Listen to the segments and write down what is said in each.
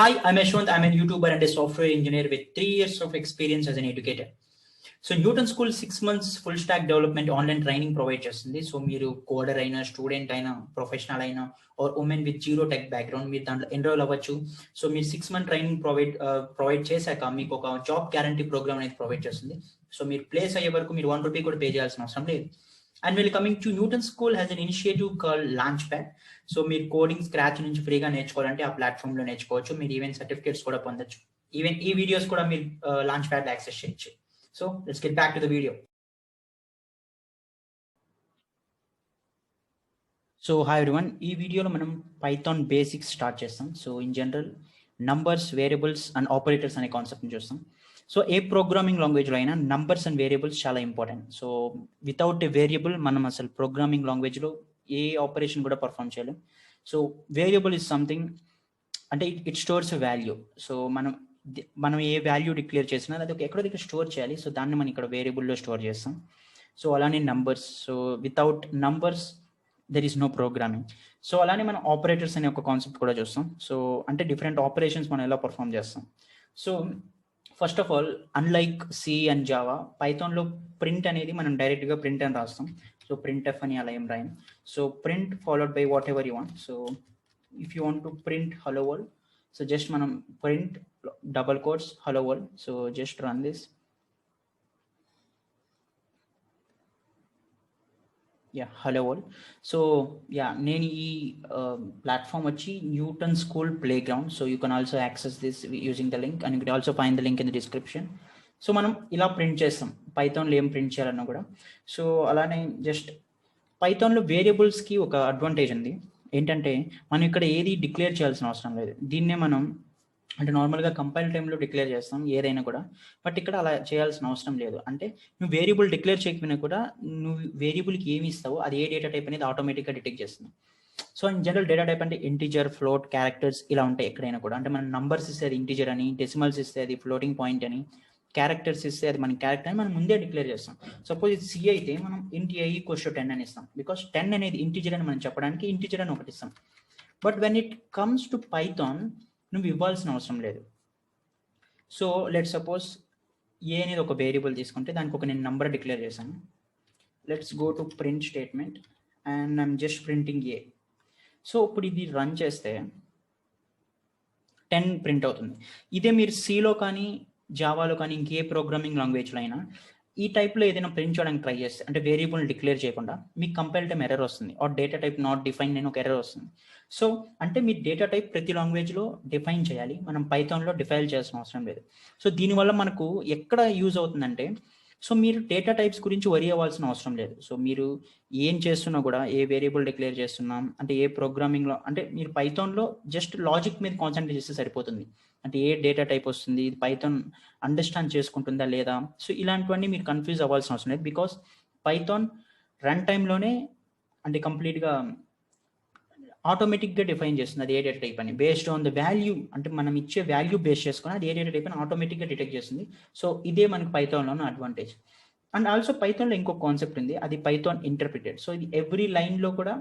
Hi, I'm Ashwant. I'm a YouTuber and a software engineer with 3 years of experience as an educator. So Newton School 6 months full stack development online training provide చేస్తుంది. So మీరు coder అయినా student అయినా professional అయినా or women with zero tech background మీరు దాంట్లో enrol అవ్వచ్చు. So మీరు 6 month training provide చేశాక మీకు ఒక జాబ్ గ్యారంటీ ప్రోగ్రామ్ అనేది ప్రొవైడ్ చేస్తుంది. సో మీరు ప్లేస్ అయ్యే వరకు మీరు ₹1 కూడా పే చేయాల్సిన అవసరం లేదు. And when coming to Newton School has an initiative called Launchpad. So మీరు కోడింగ్ స్క్రాచ్ నుంచి ఫ్రీగా నేర్చుకోవాలంటే ఆ ప్లాట్ఫామ్ లో నేర్చుకోవచ్చు. మీరు ఈవెన్ సర్టిఫికేట్స్ కూడా పొందొచ్చు. ఈవెన్ ఈ వీడియోస్ కూడా మీరు లాంచ్ ప్యాడ్ యాక్సెస్ చేయొచ్చు. So let's get back to the video. So hi everyone, ఈ వీడియోలో మనం పైథాన్ బేసిక్స్ స్టార్ట్ చేస్తాం. So in general numbers, variables and operators అనే కాన్సెప్ట్ని చూస్తాం. సో ఏ ప్రోగ్రామింగ్ లాంగ్వేజ్లో అయినా నంబర్స్ అండ్ వేరియబుల్స్ చాలా important. So without a variable మనం అసలు ప్రోగ్రామింగ్ లాంగ్వేజ్లో ఏ ఆపరేషన్ కూడా పర్ఫామ్ చేయలేం. సో వేరియబుల్ ఇస్ సంథింగ్ అంటే ఇట్ స్టోర్స్ వాల్యూ. సో మనం ఏ వాల్యూ డిక్లేర్ చేసినా అది ఎక్కడో దగ్గర స్టోర్ చేయాలి. సో దాన్ని మనం ఇక్కడ వేరియబుల్లో స్టోర్ చేస్తాం. సో అలానే numbers, so without numbers there is no programming. So అలానే మనం ఆపరేటర్స్ అనే ఒక కాన్సెప్ట్ కూడా చూస్తాం. సో అంటే డిఫరెంట్ ఆపరేషన్స్ మనం ఎలా పర్ఫామ్ చేస్తాం. So first of all unlike C and Java, పైథాన్లో ప్రింట్ అనేది మనం డైరెక్ట్గా ప్రింట్ అని రాస్తాం. సో ప్రింట్ ఎఫ్ అని అలా ఏం రాయం. So print followed by whatever you want. So if you want to print hello world, so just మనం print double quotes hello world. So just run this. Hello world. So నేను ఈ platform వచ్చి Newton school playground. So you can also access this using the link and you can also find the link in the description. So మనం ఇలా print చేస్తాం పైథాన్లో ఏం print చేయాలన్నా కూడా. So అలానే జస్ట్ పైథాన్లో వేరియబుల్స్కి ఒక అడ్వాంటేజ్ ఉంది. ఏంటంటే మనం ఇక్కడ ఏది డిక్లేర్ చేయాల్సిన అవసరం లేదు. దీన్నే మనం అంటే నార్మల్గా కంపైల్ టైంలో డిక్లేర్ చేస్తాం ఏదైనా కూడా, బట్ ఇక్కడ అలా చేయాల్సిన అవసరం లేదు. అంటే నువ్వు వేరియబుల్ డిక్లేర్ చేయకపోయినా కూడా నువ్వు వేరియబుల్కి ఏమి ఇస్తావో అది ఏ డేటా టైప్ అనేది ఆటోమేటిక్గా డిటెక్ట్ చేస్తుంది. So in general data type అంటే ఇంటీజర్, ఫ్లోట్, క్యారెక్టర్స్ ఇలా ఉంటాయి ఎక్కడైనా కూడా. అంటే మనం నంబర్స్ ఇస్తే అది ఇంటీజర్ అని, డెసిమల్స్ ఇస్తే అది ఫ్లోటింగ్ పాయింట్ అని, క్యారెక్టర్స్ ఇస్తే అది మన క్యారెక్టర్ అని మనం ముందే డిక్లేర్ చేస్తాం. సపోజ్ ఇది సి అయితే మనం ఇంటి ఐ ఈక్వల్స్ టు 10 అని ఇస్తాం. బికాస్ 10 అనేది ఇంటీజర్ అని మనం చెప్పడానికి ఇంటీజర్ అని ఒకటి ఇస్తాం. But when it comes to Python నువ్వు ఇవ్వాల్సిన అవసరం లేదు. సో లెట్స్ సపోజ్ ఏ అనేది ఒక వేరియబుల్ తీసుకుంటే దానికి ఒక నేను నంబర్ డిక్లేర్ చేశాను. Let's go to print statement and I'm just printing A. So ఇప్పుడు ఇది రన్ చేస్తే 10 ప్రింట్ అవుతుంది. ఇదే మీరు సిలో కానీ జావాలో కానీ ఇంకే ప్రోగ్రామింగ్ లాంగ్వేజ్లో అయినా ఈ టైప్లో ఏదైనా ప్రింట్ చేయడానికి ట్రై చేస్తే అంటే వేరియబుల్ డిక్లేర్ చేయకుండా మీకు కంపైల్ టైం ఎర్రర్ వస్తుంది, or data type not define అని ఒక ఎర్రర్ వస్తుంది. సో అంటే మీ డేటా టైప్ ప్రతి లాంగ్వేజ్లో డిఫైన్ చేయాలి, మనం పైథాన్లో డిఫైన్ చేయాల్సిన అవసరం లేదు. సో దీనివల్ల మనకు ఎక్కడ యూజ్ అవుతుందంటే, సో మీరు డేటా టైప్స్ గురించి వరి అవ్వాల్సిన అవసరం లేదు. సో మీరు ఏం చేస్తున్నా కూడా ఏ వేరియబుల్ డిక్లేర్ చేస్తున్నాం అంటే ఏ ప్రోగ్రామింగ్లో అంటే మీరు పైథాన్లో జస్ట్ లాజిక్ మీద కాన్సన్ట్రేట్ చేస్తే సరిపోతుంది. అంటే ఏ డేటా టైప్ వస్తుంది, ఇది పైథాన్ అండర్స్టాండ్ చేసుకుంటుందా లేదా. సో ఇలాంటివన్నీ మీరు కన్ఫ్యూజ్ అవ్వాల్సిన అవసరం లేదు. బికాస్ పైథాన్ రన్ టైంలోనే అంటే కంప్లీట్గా ఆటోమేటిక్గా డిఫైన్ చేస్తుంది అది ఏ డేటా టైప్ అని. బేస్డ్ ఆన్ ద వాల్యూ అంటే మనం ఇచ్చే వాల్యూ బేస్ చేసుకుని అది ఏ డేటా టైప్ అని ఆటోమేటిక్గా డిటెక్ట్ చేస్తుంది. సో ఇదే మనకి పైథాన్లో ఉన్న అడ్వాంటేజ్. అండ్ ఆల్సో పైథాన్లో ఇంకొక కాన్సెప్ట్ ఉంది, అది పైథాన్ ఇంటర్ప్రిటెడ్. సో ఇది ఎవ్రీ లైన్లో కూడా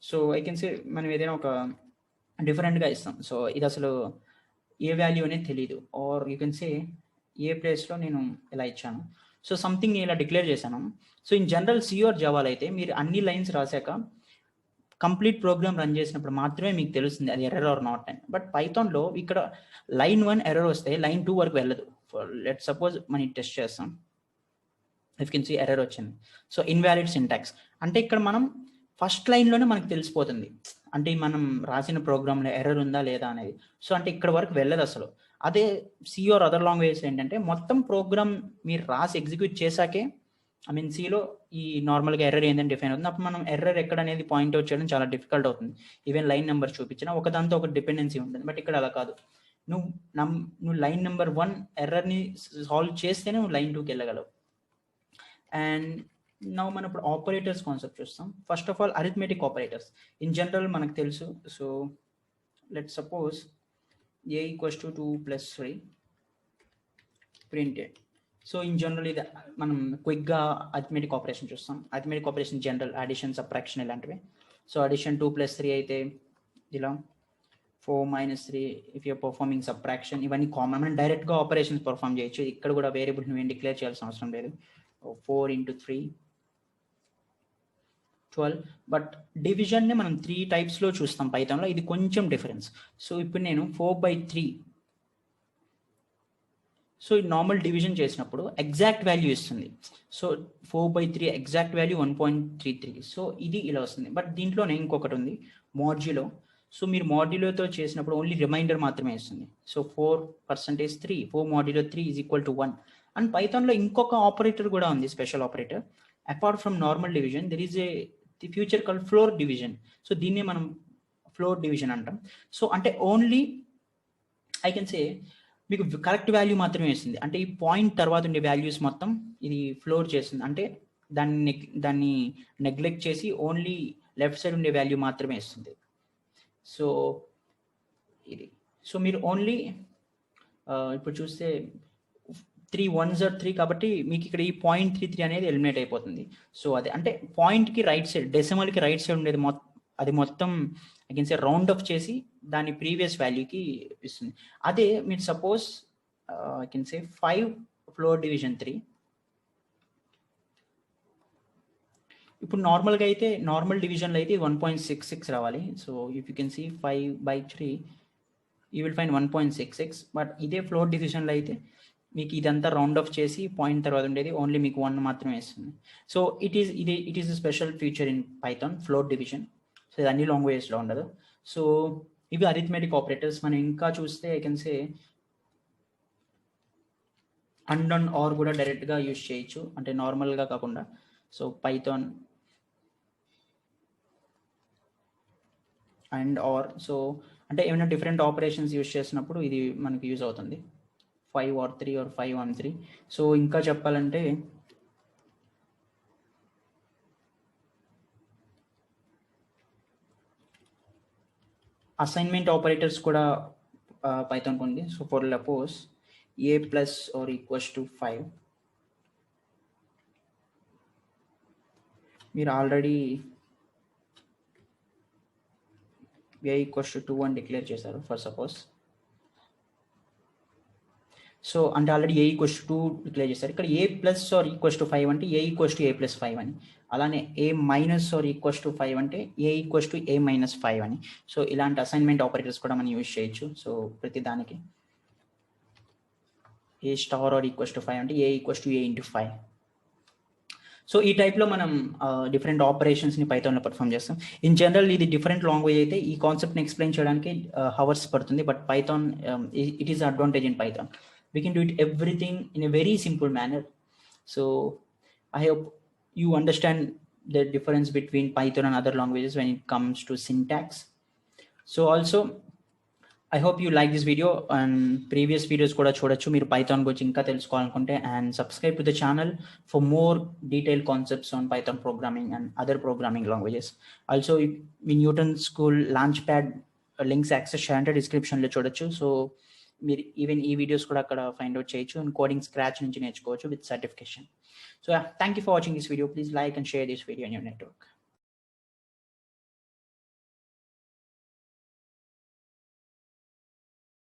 సో ఐ కెన్ సే మనం ఏదైనా ఒక డిఫరెంట్గా ఇస్తాం. సో ఇది అసలు ఏ వాల్యూ అనేది తెలియదు, ఆర్ యూ కెన్ సే ఏ ప్లేస్లో నేను ఇలా ఇచ్చాను. సో సంథింగ్ నేను ఇలా డిక్లేర్ చేశాను. So in general C or జావాలో అయితే మీరు అన్ని లైన్స్ రాశాక కంప్లీట్ ప్రోగ్రామ్ రన్ చేసినప్పుడు మాత్రమే మీకు తెలుస్తుంది అది ఎర్రర్ ఆర్ నాట్ అని. బట్ పైథాన్లో ఇక్కడ లైన్ 1 ఎర్రర్ వస్తే లైన్ 2 వరకు వెళ్ళదు. లెట్ సపోజ్ మనం టెస్ట్ చేస్తాం, ఇఫ్ కెన్ సీ ఎర్రర్ వచ్చింది. సో ఇన్వాలిడ్ సింటాక్స్ అంటే ఇక్కడ మనం ఫస్ట్ లైన్లోనే మనకు తెలిసిపోతుంది అంటే మనం రాసిన ప్రోగ్రామ్లో ఎర్రర్ ఉందా లేదా అనేది. సో అంటే ఇక్కడ వరకు వెళ్ళదు అసలు. అదే సి ఆర్ అదర్ లాంగ్వేజెస్ ఏంటంటే మొత్తం ప్రోగ్రామ్ మీరు రాసి ఎగ్జిక్యూట్ చేశాకే ఐ మీన్ సిలో ఈ నార్మల్గా ఎర్రర్ ఏంటంటే డిఫైన్ అవుతుంది. అప్పుడు మనం ఎర్రర్ ఎక్కడ అనేది పాయింట్ అవుట్ చేయడం చాలా డిఫికల్ట్ అవుతుంది. ఈవెన్ లైన్ నెంబర్ చూపించినా ఒకదాంతో ఒక డిపెండెన్సీ ఉంటుంది. బట్ ఇక్కడ అలా కాదు. నువ్వు లైన్ నెంబర్ 1 ఎర్రర్ని సాల్వ్ చేస్తేనే నువ్వు లైన్ 2కి వెళ్ళగలవు. అండ్ నౌ మనం ఇప్పుడు ఆపరేటర్స్ కాన్సెప్ట్ చూస్తాం. First of all arithmetic operators in general మనకు తెలుసు. So let suppose A equals to 2 + 3 printed. So in general ఇది మనం క్విక్గా అరిథమెటిక్ ఆపరేషన్ చూస్తాం. Arithmetic operation general addition, subtraction ఇలాంటివి. సో అడిషన్ 2 + 3 అయితే ఇలా, 4 minus 3 if you're performing subtraction, ఇవన్నీ కామన్. మనం డైరెక్ట్గా ఆపరేషన్స్ పర్ఫామ్ చేయొచ్చు. ఇక్కడ కూడా వేరియబుల్ నువ్వేం డిక్లేర్ చేయాల్సిన అవసరం లేదు. 4 into 3 12. బట్ డివిజన్ని మనం 3 టైప్స్లో చూస్తాం పైథాన్లో. ఇది కొంచెం డిఫరెన్స్. సో ఇప్పుడు నేను 4/3, సో ఈ నార్మల్ డివిజన్ చేసినప్పుడు ఎగ్జాక్ట్ వాల్యూ ఇస్తుంది. So 4/3 exact value 1.33. సో ఇది ఇలా వస్తుంది. బట్ దీంట్లోనే ఇంకొకటి ఉంది, మాడ్యులో. సో మీరు మాడ్యులోతో చేసినప్పుడు ఓన్లీ రిమైండర్ మాత్రమే ఇస్తుంది. So 4% 3, 4 modulo 3 is equal to 1. And పైథాన్లో ఇంకొక ఆపరేటర్ కూడా ఉంది, special operator. Apart from normal division there is a future called floor division. So దీన్నే మనం ఫ్లోర్ డివిజన్ అంటాం. సో అంటే ఓన్లీ ఐ కెన్ సే మీకు కరెక్ట్ వాల్యూ మాత్రమే ఇస్తుంది. అంటే ఈ పాయింట్ తర్వాత ఉండే వాల్యూస్ మొత్తం ఇది ఫ్లోర్ చేస్తుంది. అంటే దాన్ని నెగ్లెక్ట్ చేసి ఓన్లీ లెఫ్ట్ సైడ్ ఉండే వాల్యూ మాత్రమే ఇస్తుంది. సో ఇది, సో మీరు ఓన్లీ ఇప్పుడు చూస్తే 3 1s are 3 కాబట్టి మీకు ఇక్కడ ఈ 0.33 అనేది ఎలిమినేట్ అయిపోతుంది. సో అదే అంటే పాయింట్కి రైట్ సైడ్, డెసిమల్కి రైట్ సైడ్ ఉండేది అది మొత్తం I can say round off చేసి దాని ప్రీవియస్ వాల్యూకి ఇస్తుంది. అదే మీరు suppose I can say 5 floor division 3. ఇప్పుడు నార్మల్గా అయితే నార్మల్ డివిజన్లో అయితే 1.66 రావాలి. So if you can see 5/3 you will find 1.66. But ఇదే ఫ్లోర్ డివిజన్లో అయితే మీకు ఇదంతా రౌండ్ ఆఫ్ చేసి పాయింట్ తర్వాత ఉండేది ఓన్లీ మీకు 1 మాత్రమే ఇస్తుంది. So it is a special feature in Python, floor division. So ఇది అన్ని లాంగ్వేజెస్లో ఉండదు. సో ఇవి అరిథమెటిక్ ఆపరేటర్స్. మనం ఇంకా చూస్తే I can say and or కూడా డైరెక్ట్గా యూజ్ చేయొచ్చు, అంటే నార్మల్గా కాకుండా. So Python and or, so అంటే ఏమైనా డిఫరెంట్ ఆపరేషన్స్ యూజ్ చేసినప్పుడు ఇది మనకి యూజ్ అవుతుంది. 5 or 3 or 5 on 3. సో ఇంకా చెప్పాలంటే అసైన్మెంట్ ఆపరేటర్స్ కూడా పైథాన్ ఉంది. So for suppose a plus or equals to 5, మీరు ఆల్రెడీ a equals to 2 అని డిక్లేర్ చేశారు ఫర్ సపోజ్. సో అంటే already a equals to 2 declare చేస్తారు. ఇక్కడ a plus or equals to 5 అంటే a equals to a plus 5 అని. అలానే a minus or equals to 5 అంటే a equals to a minus 5 అని. సో ఇలాంటి అసైన్మెంట్ ఆపరేటర్స్ కూడా మనం యూజ్ చేయొచ్చు. సో ప్రతి దానికి a star or equals to 5 అంటే a equals to a into 5. So ఈ టైప్లో మనం డిఫరెంట్ ఆపరేషన్స్ని పైథాన్లో పర్ఫామ్ చేస్తాం. ఇన్ జనరల్ ఇది డిఫరెంట్ లాంగ్వేజ్ అయితే ఈ కాన్సెప్ట్ని ఎక్స్ప్లెయిన్ చేయడానికి హవర్స్ పడుతుంది. But Python it is advantage in Python. We can do it everything in a very simple manner. So I hope you understand the difference between Python and other languages when it comes to syntax. So also I hope you like this video, and previous videos kuda chodachu meer Python gurinchi inka telusukovalanunte, and subscribe to the channel for more detailed concepts on Python programming and other programming languages. Also in Newton School Launchpad links access cheyante description lo chodachu. So మీరు even ఈ videos కూడా అక్కడ find out చేయొచ్చు, and coding scratch నుంచి నేర్చుకోవచ్చు with certification. So thank you for watching this video. Please like and share this video in your network.